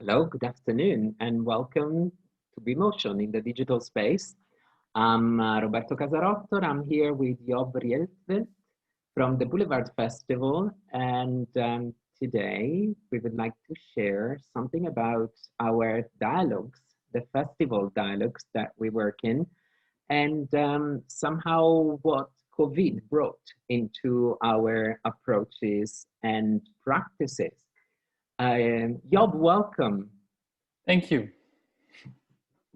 Hello, good afternoon, and welcome to BeMotion in the digital space. I'm Roberto Casarotto. I'm here with Job Rietvelt from the Boulevard Festival, and today we would like to share something about our dialogues, the festival dialogues that we work in, and somehow what COVID brought into our approaches and practices. Job, welcome. Thank you.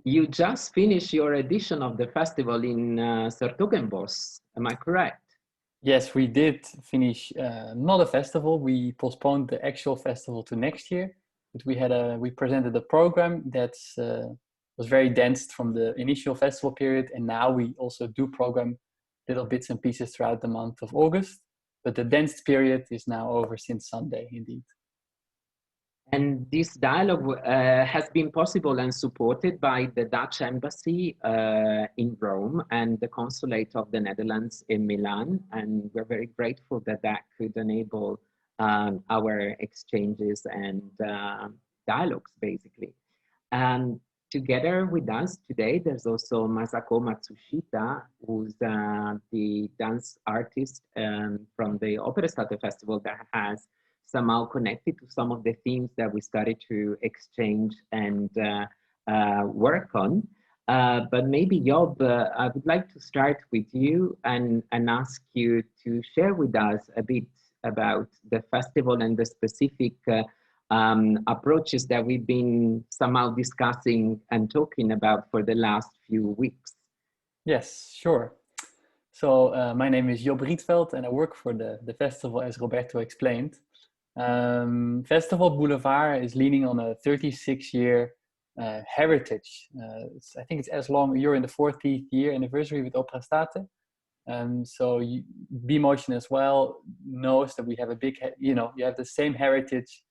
You just finished your edition of the festival in Sertogenbos, am I correct? Yes, we did finish not a festival. We postponed the actual festival to next year, but we presented a program that was very dense from the initial festival period, and now we also do program little bits and pieces throughout the month of August. But the dense period is now over since Sunday, indeed. And this dialogue has been possible and supported by the Dutch Embassy in Rome and the Consulate of the Netherlands in Milan. And we're very grateful that that could enable our exchanges and dialogues, basically. And together with us today, there's also Masako Matsushita, who's the dance artist from the Operaestate Festival that has somehow connected to some of the themes that we started to exchange and work on. But maybe Job, I would like to start with you and ask you to share with us a bit about the festival and the specific approaches that we've been somehow discussing and talking about for the last few weeks. Yes, sure. So my name is Job Rietvelt and I work for the festival, as Roberto explained. Festival-Boulevard is leaning on a 36-year heritage. I think it's as long, you're in the 40th year anniversary with Operaestate. So BeMotion as well knows that we have a big, you have the same heritage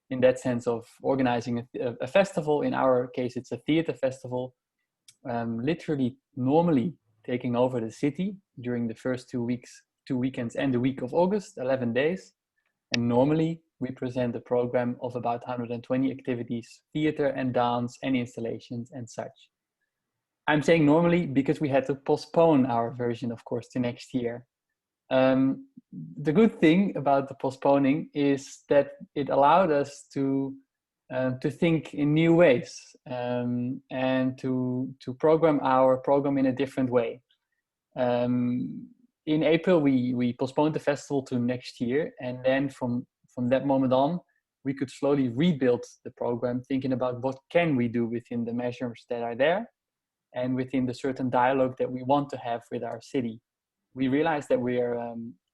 in that sense of organizing a festival. In our case, it's a theater festival, literally normally taking over the city during the first 2 weekends and the week of August, 11 days. And normally we present a program of about 120 activities, theater and dance and installations and such. I'm saying normally because we had to postpone our version, of course, to next year. The good thing about the postponing is that it allowed us to think in new ways and to program our program in a different way. In April, we postponed the festival to next year. And then from that moment on, we could slowly rebuild the program, thinking about what can we do within the measures that are there and within the certain dialogue that we want to have with our city. We realized that we are,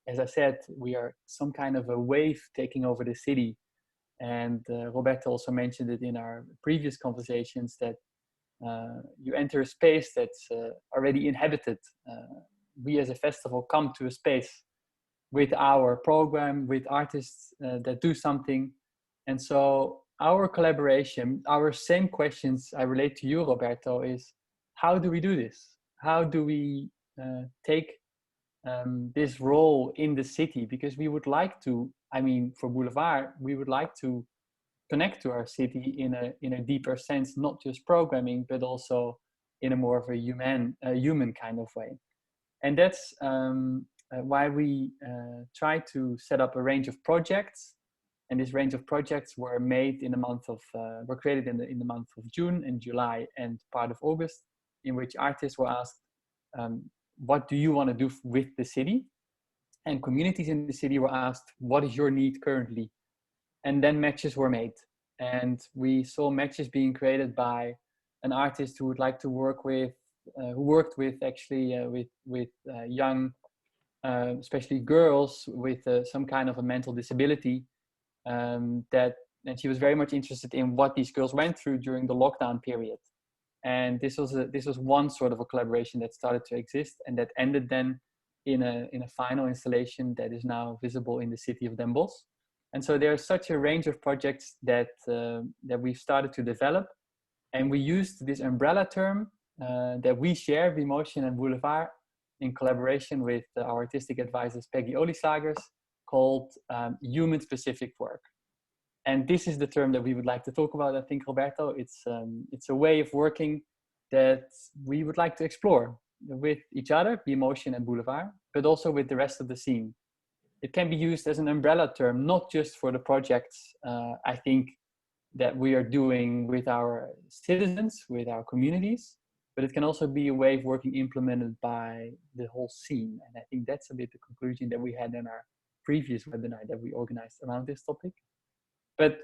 as I said, we are some kind of a wave taking over the city. And Roberto also mentioned it in our previous conversations that you enter a space that's already inhabited. We as a festival come to a space with our program, with artists that do something. And so our collaboration, our same questions I relate to you, Roberto, is how do we do this? How do we take this role in the city? Because we would like to, for Boulevard, we would like to connect to our city in a deeper sense, not just programming, but also in a more of a human kind of way. And that's why we try to set up a range of projects. And this range of projects were made in the month of, were created in the month of June and July and part of August, in which artists were asked, what do you want to do with the city? And communities in the city were asked, what is your need currently? And then matches were made. And we saw matches being created by an artist who would like to work with, who worked with young, especially girls with some kind of a mental disability. And she was very much interested in what these girls went through during the lockdown period. And this was one sort of a collaboration that started to exist and that ended then in a final installation that is now visible in the city of Den Bosch. And so there's such a range of projects that we've started to develop. And we used this umbrella term that we share, BeMotion and Boulevard, in collaboration with our artistic advisors, Peggy Olislagers, called human-specific work. And this is the term that we would like to talk about, I think, Roberto. It's a way of working that we would like to explore with each other, Emotion and Boulevard, but also with the rest of the scene. It can be used as an umbrella term, not just for the projects, I think, that we are doing with our citizens, with our communities, but it can also be a way of working implemented by the whole scene. And I think that's a bit the conclusion that we had in our previous webinar that we organized around this topic. But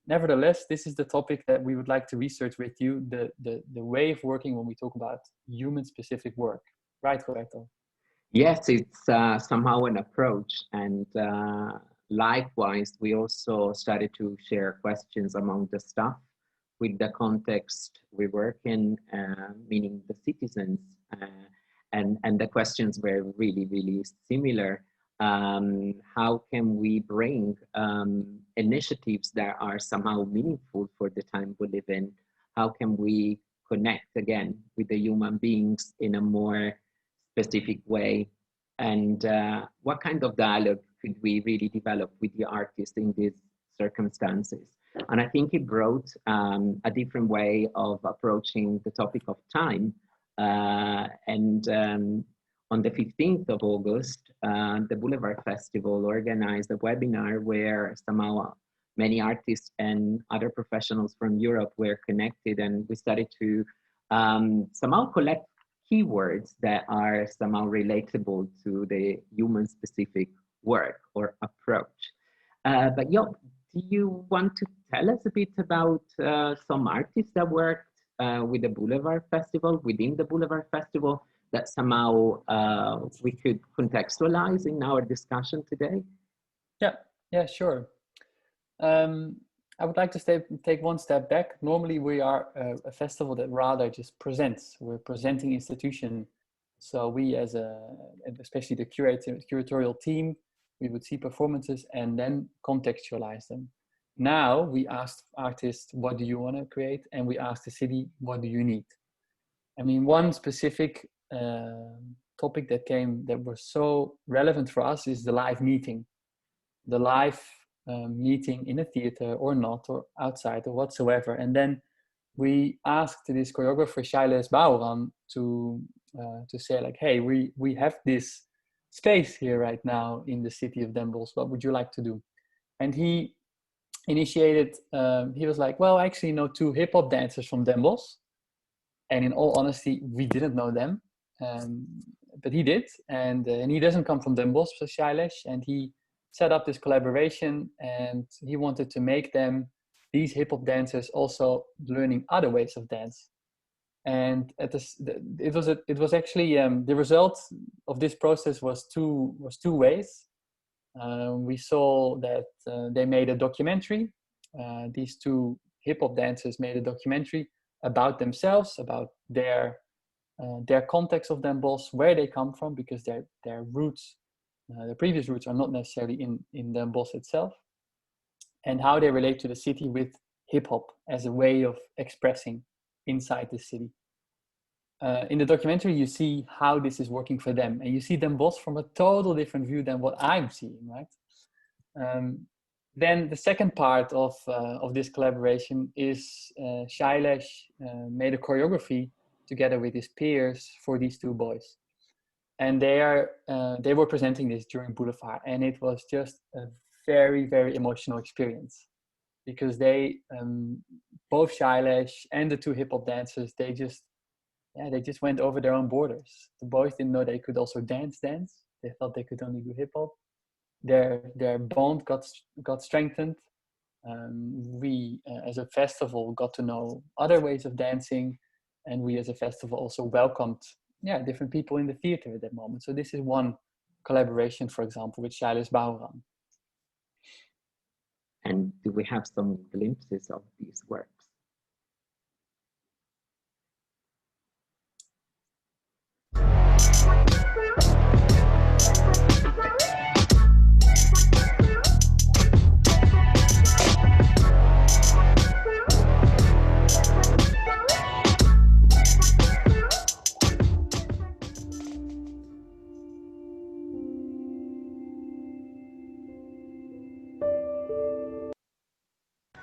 nevertheless, this is the topic that we would like to research with you, the way of working when we talk about human-specific work. Right, Roberto? Yes, it's somehow an approach. And likewise, we also started to share questions among the staff with the context we work in, meaning the citizens. And the questions were really, really similar. How can we bring initiatives that are somehow meaningful for the time we live in? How can we connect again with the human beings in a more specific way? And what kind of dialogue could we really develop with the artist in these circumstances? And I think it brought a different way of approaching the topic of time. On the 15th of August, the Boulevard Festival organized a webinar where somehow many artists and other professionals from Europe were connected, and we started to somehow collect keywords that are somehow relatable to the human-specific work or approach. But Job, do you want to tell us a bit about some artists that worked with the Boulevard Festival, within the Boulevard Festival, that somehow we could contextualize in our discussion today? Yeah, sure. I would like to take one step back. Normally we are a festival that rather just presents. We're presenting institution. So we especially the curatorial team, we would see performances and then contextualize them. Now we ask artists, what do you want to create? And we ask the city, what do you need? I mean, one specific topic that was so relevant for us is the live meeting. The live meeting in a theater or not, or outside or whatsoever. And then we asked this choreographer, Shailesh Bauran, to say like, hey, we have this space here right now in the city of Den Bosch. What would you like to do? And he initiated, he was like, well, I actually know 2 hip hop dancers from Den Bosch. And in all honesty, we didn't know them, but he did. And he doesn't come from Den Bosch, so Shailesh, and he set up this collaboration, and he wanted to make them, these hip hop dancers, also learning other ways of dance. And it was actually the result of this process was two ways. We saw that they made a documentary. These 2 hip hop dancers made a documentary about themselves, about their context of Den Bosch, where they come from, because their roots. The previous roots are not necessarily in Den Bosch itself, and how they relate to the city with hip hop as a way of expressing inside the city. In the documentary, you see how this is working for them, and you see Den Bosch from a total different view than what I'm seeing, right? Then the second part of this collaboration is Shailesh made a choreography together with his peers for these 2 boys. And they were presenting this during Boulevard, and it was just a very, very emotional experience, because they, both Shailesh and the 2 hip hop dancers, they just went over their own borders. The boys didn't know they could also dance. They thought they could only do hip hop. Their bond got strengthened. We, as a festival, got to know other ways of dancing, and we, as a festival, also welcomed different people in the theater at that moment. So this is one collaboration, for example, with Shailesh Bauran. And do we have some glimpses of these works?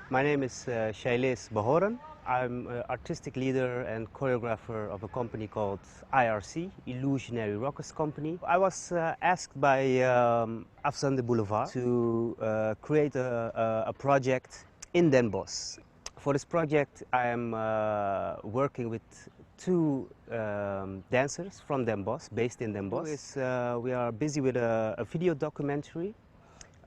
My name is Shailesh Bahoran. I'm an artistic leader and choreographer of a company called IRC, Illusionary Rockers Company. I was asked by Operaestate-Boulevard to create a project in Den Bosch. For this project, I am working with two dancers from Den Bosch, based in Den Bosch. We are busy with a video documentary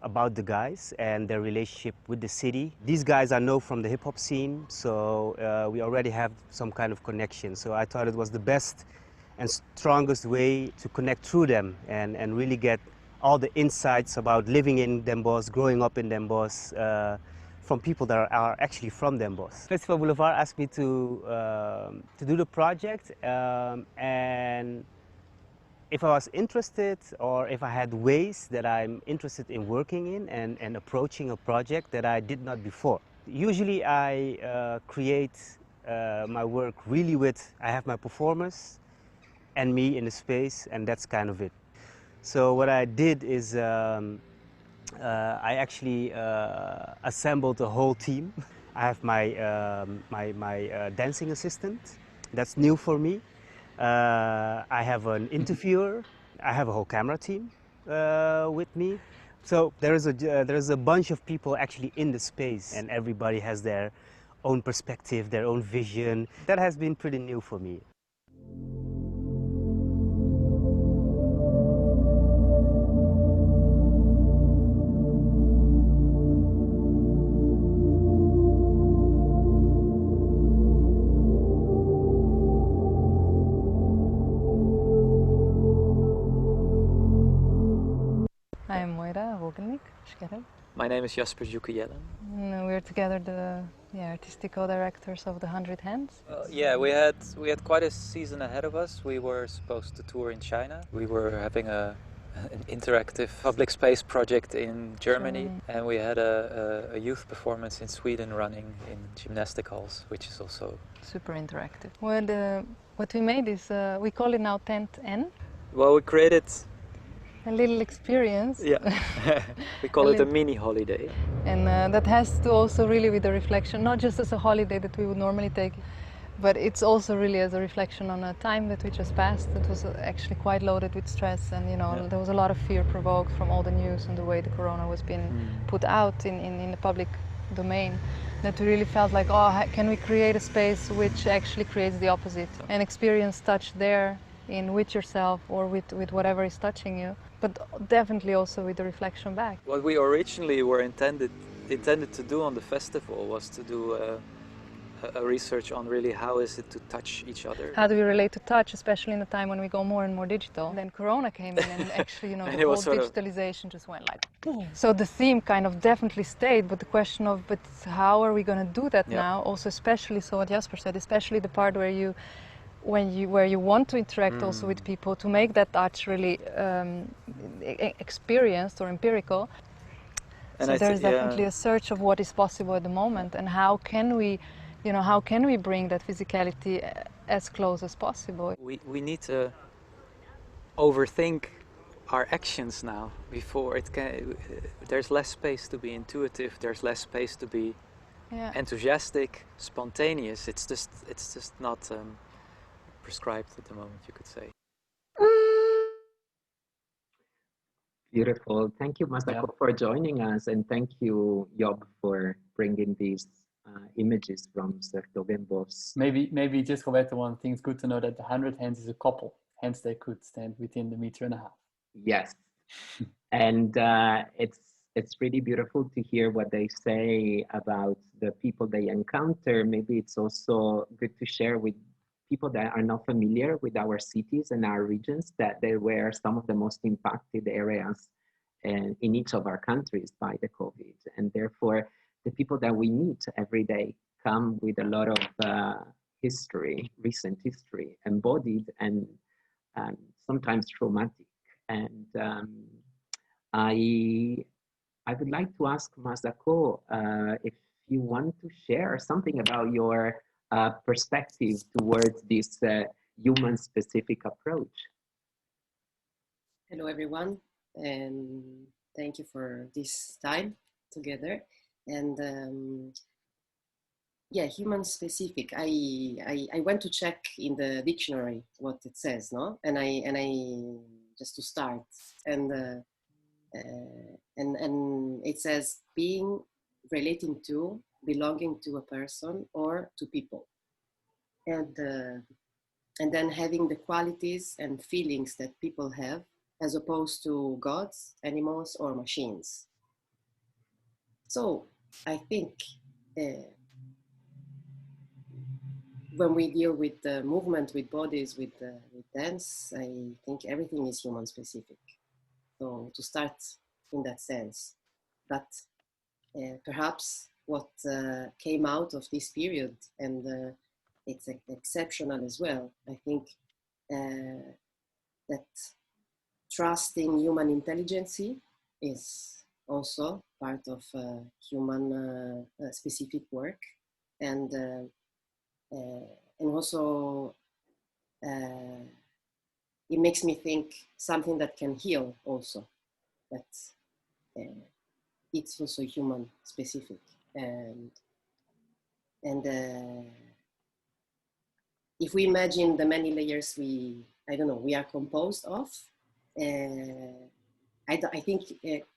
about the guys and their relationship with the city. These guys I know from the hip-hop scene, so we already have some kind of connection. So I thought it was the best and strongest way to connect through them and really get all the insights about living in Den Bosch, growing up in Den Bosch, from people that are actually from Den Bosch. Festival Boulevard asked me to do the project, and if I was interested, or if I had ways that I'm interested in working in and approaching a project that I did not before. Usually I create my work really with, I have my performers and me in the space, and that's kind of it. So what I did is I actually assembled a whole team. I have my dancing assistant, that's new for me. I have an interviewer. I have a whole camera team with me. So there's a bunch of people actually in the space, and everybody has their own perspective, their own vision. That has been pretty new for me. My name is Jasper Jukijelen. We're together the artistic co-directors of the 100 Hands. Yeah, we had quite a season ahead of us. We were supposed to tour in China. We were having an interactive public space project in Germany, and we had a youth performance in Sweden running in gymnastic halls, which is also super interactive. Well, what we made is, we call it now Tent N. Well, we created a little experience. Yeah, we call it a mini holiday. And that has to also really with the reflection, not just as a holiday that we would normally take, but it's also really as a reflection on a time that we just passed that was actually quite loaded with stress, and there was a lot of fear provoked from all the news and the way the corona was being put out in the public domain, that we really felt like, oh, can we create a space which actually creates the opposite, and experience touch there with yourself or with whatever is touching you, but definitely also with the reflection back. What we originally were intended to do on the festival was to do a research on really how is it to touch each other. How do we relate to touch, especially in a time when we go more and more digital. Then Corona came in and actually, the whole digitalization just went like boom. So the theme kind of definitely stayed, but the question of, but how are we going to do that now? Also, especially, so what Jasper said, especially the part where you want to interact also with people, to make that touch really experienced or empirical. And so there's definitely a search of what is possible at the moment, and how can we bring that physicality as close as possible. We need to overthink our actions now. Before there's less space to be intuitive. There's less space to be enthusiastic, spontaneous. It's just not prescribed at the moment, you could say. Beautiful. Thank you, Masako, for joining us, and thank you, Job, for bringing these images from Sertogenbos. Maybe just Roberto, one thing, it's good to know that the 100 Hands is a couple, hence they could stand within the 1.5 meters. Yes, and it's really beautiful to hear what they say about the people they encounter. Maybe it's also good to share with people that are not familiar with our cities and our regions that they were some of the most impacted areas in each of our countries by the COVID. And therefore, the people that we meet every day come with a lot of history, recent history, embodied and sometimes traumatic. And I would like to ask Masako if you want to share something about your perspective towards this human-specific approach. Hello, everyone, and thank you for this time together. And yeah, human specific. I went to check in the dictionary what it says, no? And I just to start, and it says being, relating to, belonging to a person or to people, and then having the qualities and feelings that people have, as opposed to gods, animals, or machines. So I think when we deal with the movement, with bodies, with dance, I think everything is human specific. So to start in that sense, but perhaps what came out of this period, and it's exceptional as well, I think that trusting human intelligence is also part of human specific work, and also it makes me think something that can heal also, that it's also human specific, and if we imagine the many layers we are composed of, I think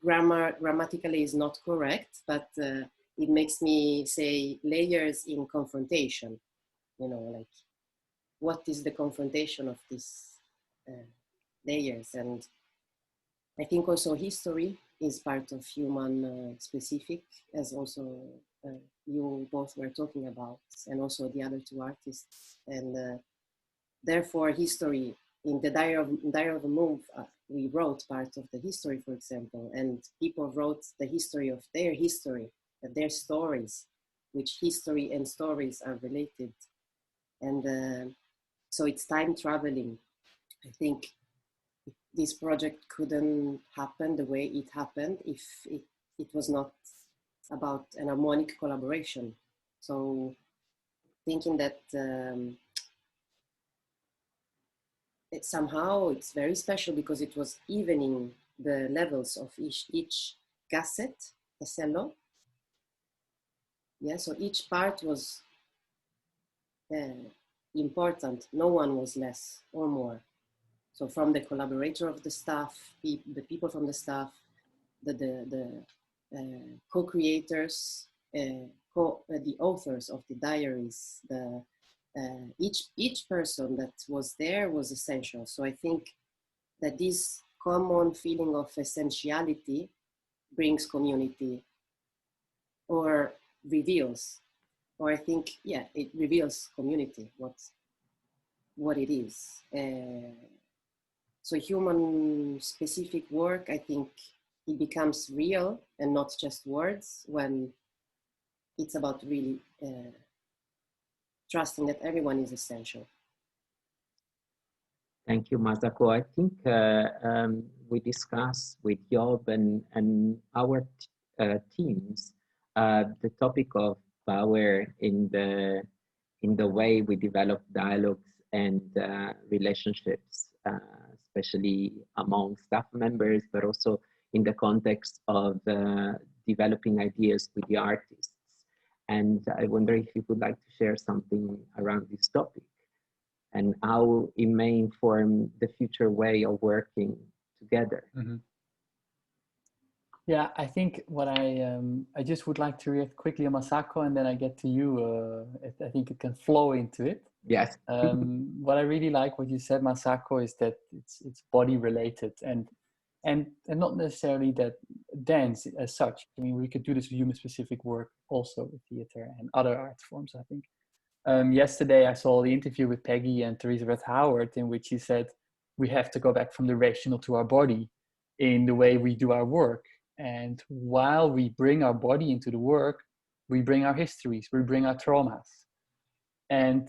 grammatically is not correct, but it makes me say layers in confrontation, like what is the confrontation of these layers. And I think also history is part of human specific, as also you both were talking about, and also the other two artists. And therefore history, in the Diary of a Move, we wrote part of the history, for example, and people wrote the history of their history, their stories, which history and stories are related. And so it's time traveling. I think this project couldn't happen the way it happened if it was not about an harmonic collaboration. So thinking that somehow it's very special because it was evening the levels of each castello. Yeah, so each part was important. No one was less or more. So from the collaborator of the staff, the people from the staff, the co-creators, the authors of the diaries, each person that was there was essential. So I think that this common feeling of essentiality brings community, or reveals, or I think, yeah, it reveals community, what it is. So human specific work, I think it becomes real and not just words when it's about really trusting that everyone is essential. Thank you, Masako. I think we discussed with Job and our teams the topic of power in the way we develop dialogues and relationships, especially among staff members, but also in the context of developing ideas with the artists. And I wonder if you would like to share something around this topic and how it may inform the future way of working together. Mm-hmm. Yeah, I think what I just would like to react quickly on Masako, and then I get to you. I think it can flow into it. Yes. What I really like what you said, Masako, is that it's body related and not necessarily that dance as such. I mean, we could do this with human specific work also with theater and other art forms, I think. Yesterday, I saw the interview with Peggy and Teresa Beth Howard, in which she said we have to go back from the rational to our body in the way we do our work. And while we bring our body into the work, we bring our histories, we bring our traumas. And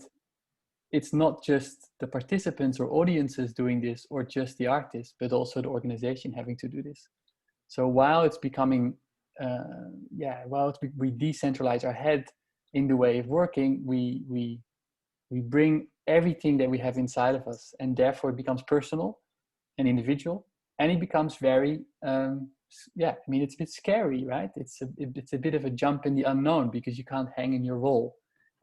it's not just the participants or audiences doing this, or just the artists, but also the organization having to do this. So while it's becoming, we decentralize our head in the way of working, we bring everything that we have inside of us, and therefore it becomes personal and individual, and it becomes very, I mean, it's a bit scary, right? It's a bit of a jump in the unknown because you can't hang in your role.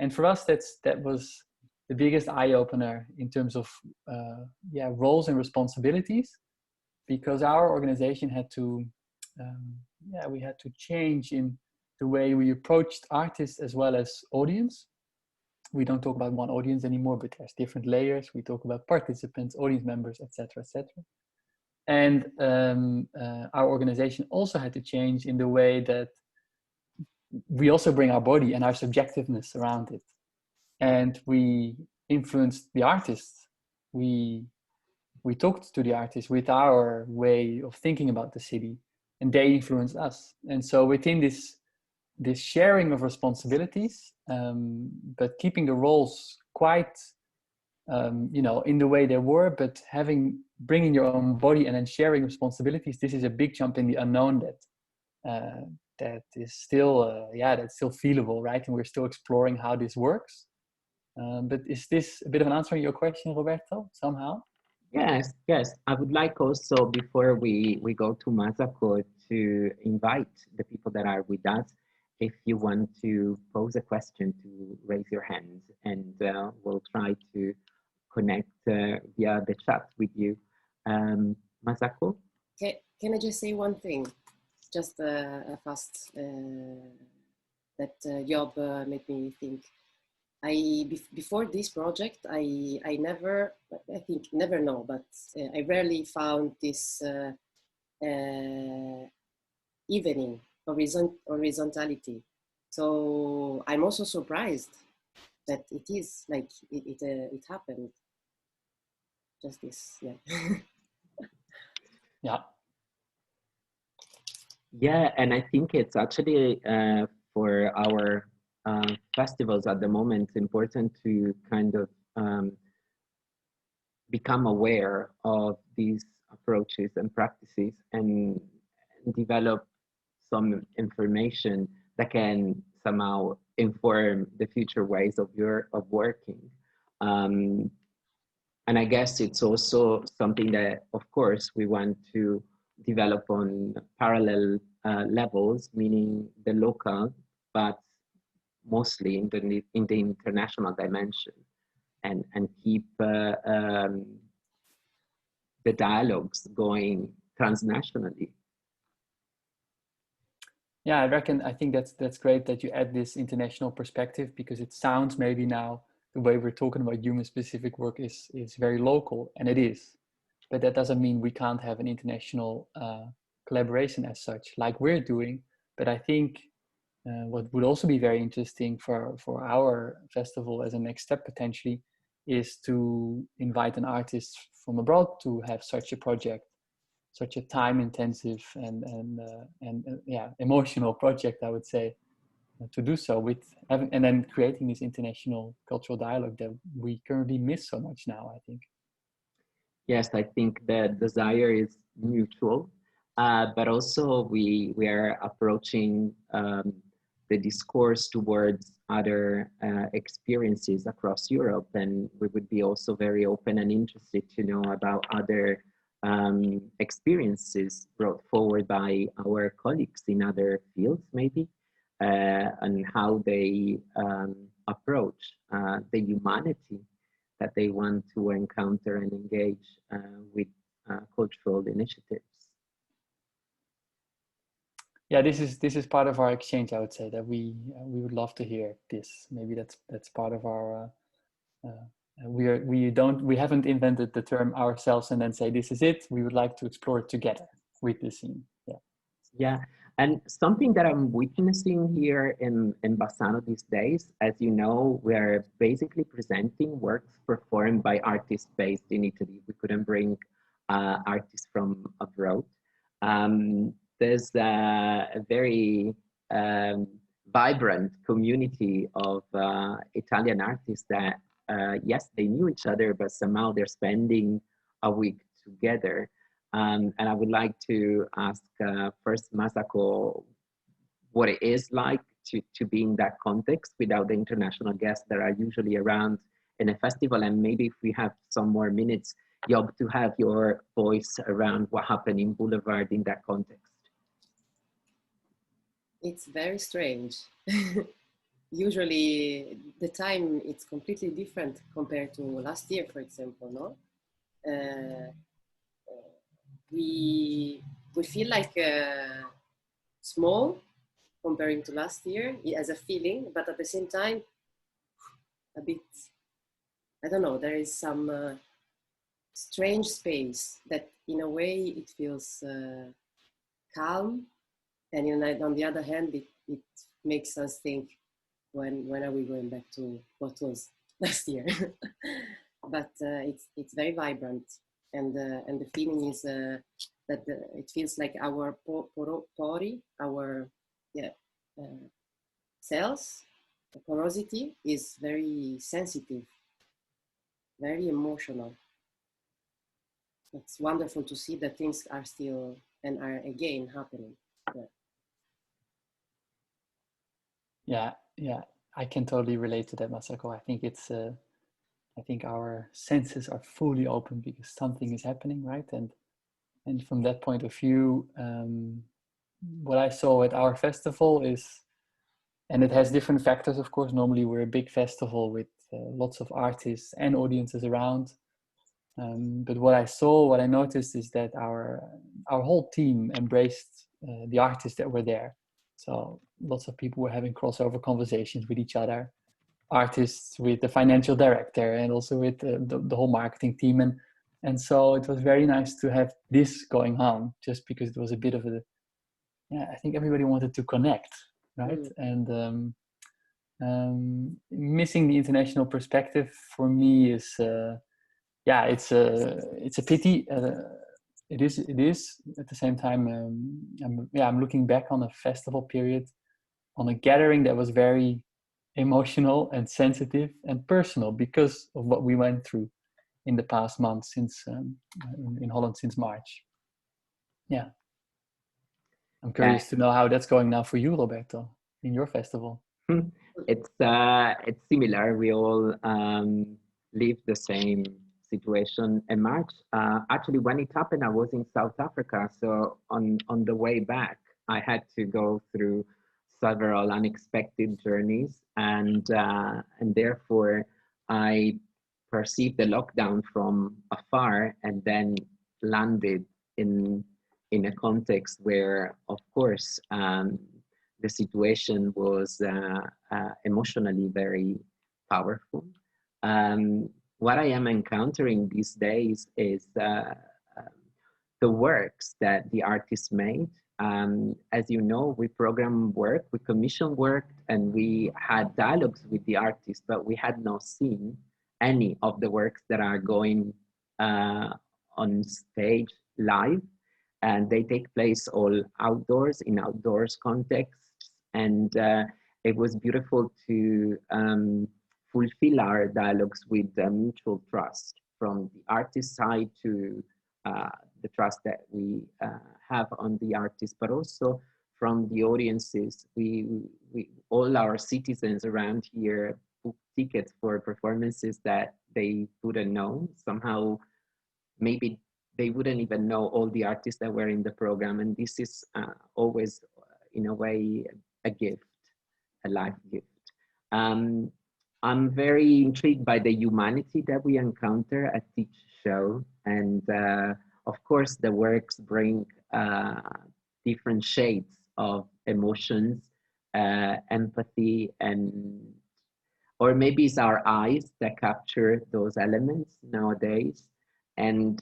And for us, that was the biggest eye-opener in terms of roles and responsibilities, because our organization had to we had to change in the way we approached artists as well as audience. We don't talk about one audience anymore, but there's different layers. We talk about participants, audience members, etc., etc. And our organization also had to change in the way that we also bring our body and our subjectiveness around it. And we influenced the artists. We talked to the artists with our way of thinking about the city, and they influenced us. And so within this sharing of responsibilities, but keeping the roles quite, in the way they were, but bringing your own body and then sharing responsibilities. This is a big jump in the unknown that is still, that's still feelable, right? And we're still exploring how this works. But is this a bit of an answer to your question, Roberto, somehow? Yes. I would like also, before we go to Masako, to invite the people that are with us, if you want to pose a question, to raise your hand, and we'll try to connect via the chat with you. Masako? Can I just say one thing? Just a fast, that Job made me think. Before this project, I never know, but I rarely found this evening horizontality. So I'm also surprised that it is like it happened. Just this, Yeah, and I think it's actually for our festivals at the moment, it's important to kind of become aware of these approaches and practices, and develop some information that can somehow inform the future ways of working. And I guess it's also something that, of course, we want to develop on parallel levels, meaning the local, but mostly in the international dimension, and keep the dialogues going transnationally. Yeah, I think that's great that you add this international perspective, because it sounds maybe now the way we're talking about human specific work is very local, and it is, but that doesn't mean we can't have an international collaboration as such, like we're doing. But I think what would also be very interesting for our festival as a next step potentially is to invite an artist from abroad to have such a project, such a time-intensive and emotional project, I would say, to do so and then creating this international cultural dialogue that we currently miss so much now, I think. Yes, I think the desire is mutual, but also we are approaching the discourse towards other experiences across Europe, and we would be also very open and interested to know about other experiences brought forward by our colleagues in other fields, maybe, and how they approach the humanity that they want to encounter and engage with cultural initiatives. Yeah, this is part of our exchange. I would say that we would love to hear this. Maybe that's part of our. We haven't invented the term ourselves and then say this is it. We would like to explore it together with the scene. Yeah, and something that I'm witnessing here in Bassano these days, as you know, we're basically presenting works performed by artists based in Italy. We couldn't bring artists from abroad. There's a very vibrant community of Italian artists that, yes, they knew each other, but somehow they're spending a week together. And I would like to ask first Masako what it is like to be in that context without the international guests that are usually around in a festival, and maybe if we have some more minutes, Job, to have your voice around what happened in Boulevard in that context. It's very strange. usually the time it's completely different compared to last year, for example, no? We feel like small comparing to last year as a feeling, but at the same time, a bit, I don't know, there is some strange space that in a way it feels calm, and on the other hand, it makes us think, when are we going back to what was last year? But it's very vibrant, and the feeling is that it feels like our pori, our cells, the porosity is very sensitive, very emotional. It's wonderful to see that things are still and are again happening. Yeah, I can totally relate to that, Masako. I think it's I think our senses are fully open because something is happening, right? And from that point of view, what I saw at our festival is, and it has different factors, of course. Normally we're a big festival with lots of artists and audiences around. But what I noticed is that our whole team embraced the artists that were there. So lots of people were having crossover conversations with each other, artists with the financial director, and also with the whole marketing team. And so it was very nice to have this going on, just because it was a bit of I think everybody wanted to connect, right? And missing the international perspective for me is, it's a pity. It is at the same time. I'm looking back on a festival period, on a gathering that was very emotional and sensitive and personal because of what we went through in the past month since in Holland since March. Yeah, I'm curious to know how that's going now for you, Roberto, in your festival. It's similar. We all live the same situation in March. Actually, when it happened, I was in South Africa. So on the way back, I had to go through several unexpected journeys, and therefore I perceived the lockdown from afar, and then landed in a context where, of course, the situation was emotionally very powerful. What I am encountering these days is the works that the artists made. As you know, we program work, we commission work, and we had dialogues with the artists, but we had not seen any of the works that are going on stage live. And they take place all outdoors, in outdoors contexts. And it was beautiful to fulfill our dialogues with mutual trust from the artist side to the trust that we have on the artist, but also from the audiences. We all our citizens around here book tickets for performances that they wouldn't know. Somehow, maybe they wouldn't even know all the artists that were in the program. And this is always, in a way, a gift, a life gift. I'm very intrigued by the humanity that we encounter at each show. And of course, the works bring different shades of emotions, empathy, or maybe it's our eyes that capture those elements nowadays. And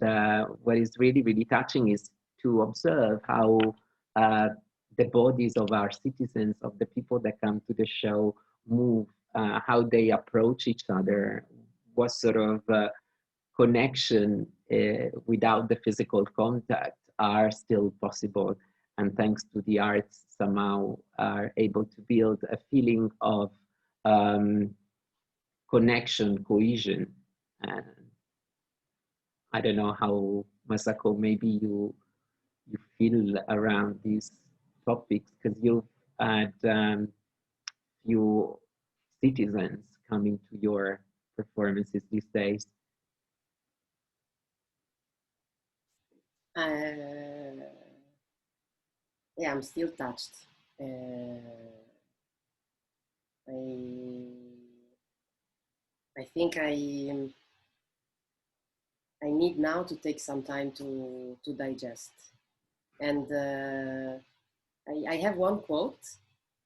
what is really, really touching is to observe how the bodies of our citizens, of the people that come to the show, move, how they approach each other, what sort of connection without the physical contact are still possible. And thanks to the arts, somehow are able to build a feeling of connection, cohesion. I don't know how, Masako, maybe you feel around these topics, because you've had few citizens coming to your performances these days. Yeah, I'm still touched. I think I need now to take some time to digest. And I have one quote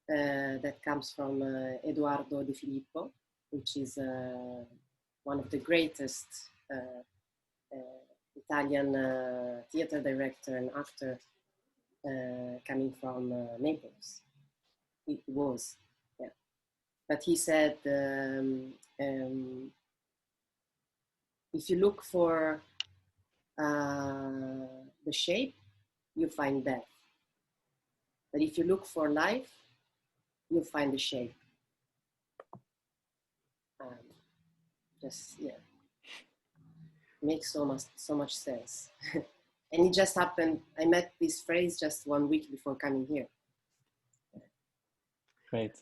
that comes from Edoardo De Filippo, which is one of the greatest Italian theater director and actor coming from Naples. It was, yeah. But he said, if you look for the shape, you find death. But if you look for life, you find the shape. Just, yeah. Makes so much sense. And it just happened, I met this phrase just 1 week before coming here. Great.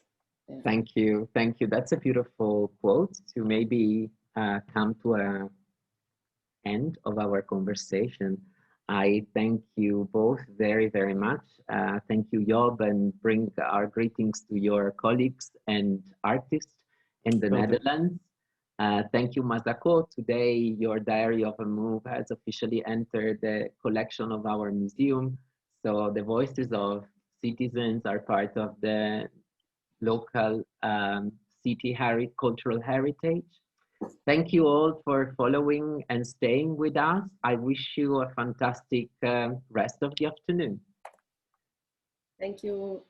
Yeah. Thank you. Thank you. That's a beautiful quote to maybe come to an end of our conversation. I thank you both very, very much. Thank you, Job, and bring our greetings to your colleagues and artists in the Netherlands. Thank you, Masako. Today, your Diary of a Move has officially entered the collection of our museum. So the voices of citizens are part of the local city cultural heritage. Thank you all for following and staying with us. I wish you a fantastic rest of the afternoon. Thank you.